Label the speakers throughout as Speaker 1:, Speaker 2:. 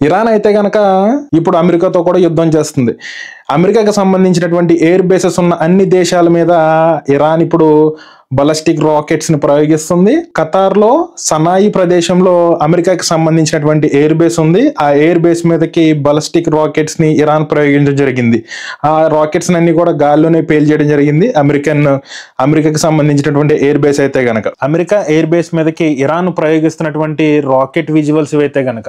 Speaker 1: Iran అయితే గనక ఇప్పుడు అమెరికాతో కూడా యుద్ధం చేస్తుంది. అమెరికాకి సంబంధించినటువంటి ఎయిర్ బేసెస్ ఉన్న అన్ని దేశాల మీద ఇరాన్ ఇప్పుడు బలిస్టిక్ రాకెట్స్ ని ప్రయోగిస్తుంది. ఖతార్ లో సనాయి ప్రదేశంలో అమెరికాకి సంబంధించినటువంటి ఎయిర్ బేస్ ఉంది. ఆ ఎయిర్ బేస్ మీదకి బలిస్టిక్ రాకెట్స్ ని ఇరాన్ ప్రయోగించడం జరిగింది. ఆ రాకెట్స్ అన్ని కూడా గాల్లోనే పేల్చేయడం జరిగింది. అమెరికాకి సంబంధించినటువంటి ఎయిర్ బేస్ అయితే గనక అమెరికా ఎయిర్ బేస్ మీదకి ఇరాన్ ప్రయోగిస్తున్నటువంటి రాకెట్ విజువల్స్ అయితే గనక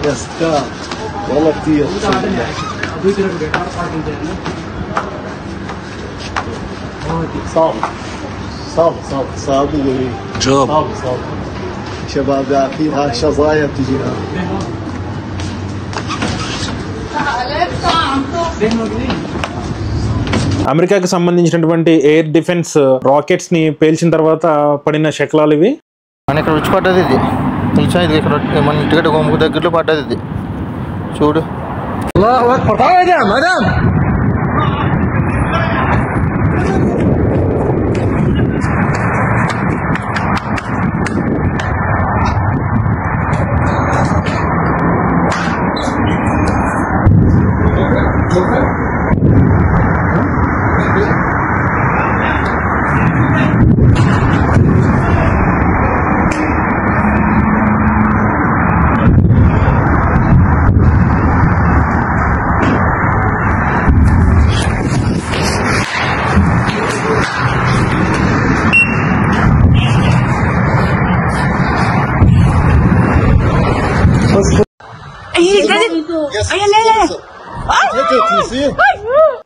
Speaker 2: يس كان والله كثير صعب صعب صعب صعب
Speaker 3: جوب
Speaker 2: صعب صعب شباب في هاي شظايا بتجيها
Speaker 1: అమెరికాకి సంబంధించినటువంటి ఎయిర్ డిఫెన్స్ రాకెట్స్ ని పేల్చిన తర్వాత పడిన శకలాలు ఇవి.
Speaker 4: మన ఇక్కడ వచ్చి పడ్డది ఇది తెలుసా, ఇది ఇక్కడ మన ఇంటిగడ్డ గొంపు దగ్గరలో పడ్డది ఇది చూడు.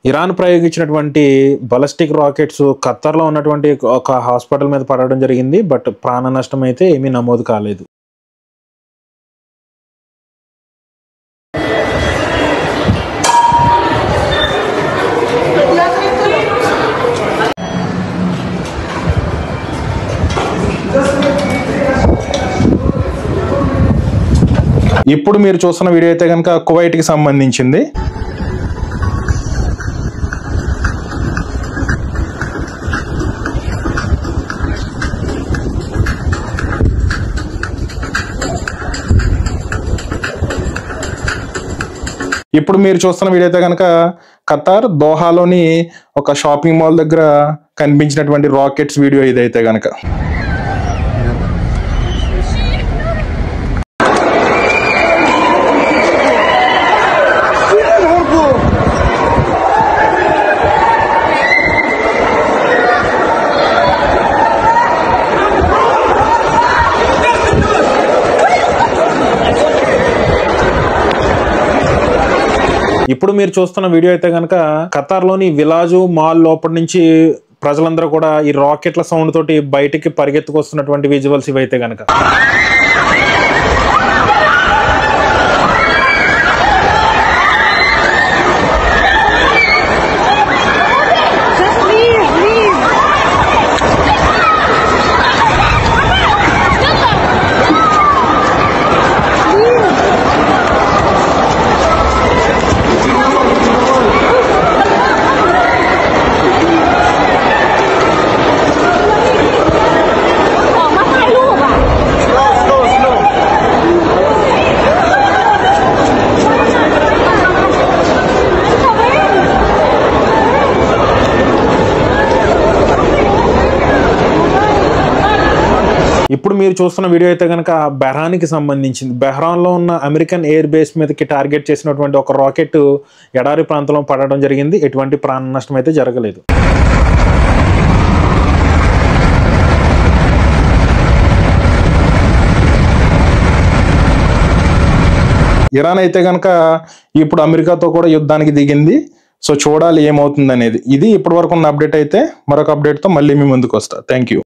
Speaker 1: ఇరాన్ ప్రయోగించినటువంటి బలిస్టిక్ రాకెట్స్ ఖతార్ లో ఉన్నటువంటి ఒక హాస్పిటల్ మీద పడడం జరిగింది. బట్ ప్రాణ నష్టం అయితే ఏమీ నమోదు కాలేదు. ఇప్పుడు మీరు చూస్తున్న వీడియో అయితే కనుక కువైట్ కి సంబంధించింది. ఇప్పుడు మీరు చూస్తున్న వీడియో అయితే కనుక ఖతార్ దోహాలోని ఒక షాపింగ్ మాల్ దగ్గర కనిపించినటువంటి రాకెట్స్ వీడియో ఇదైతే కనుక. ఇప్పుడు మీరు చూస్తున్న వీడియో అయితే కనుక ఖతార్ లోని విలాజు మాల్ లోపల నుంచి ప్రజలందరూ కూడా ఈ రాకెట్ల సౌండ్ తోటి బయటికి పరిగెత్తుకొస్తున్నటువంటి విజువల్స్ ఇవైతే కనుక. ఇప్పుడు మీరు చూస్తున్న వీడియో అయితే కనుక బెహ్రాన్కి సంబంధించింది. బెహ్రాన్లో ఉన్న అమెరికన్ ఎయిర్ బేస్ మీదకి టార్గెట్ చేసినటువంటి ఒక రాకెట్ ఎడారి ప్రాంతంలో పడడం జరిగింది. ఎటువంటి ప్రాణ నష్టం అయితే జరగలేదు. ఇరాన్ అయితే కనుక ఇప్పుడు అమెరికాతో కూడా యుద్ధానికి దిగింది. సో చూడాలి ఏమవుతుంది అనేది. ఇది ఇప్పటి వరకు ఉన్న అప్డేట్ అయితే. మరొక అప్డేట్తో మళ్ళీ మీ ముందుకు వస్తా. Thank you.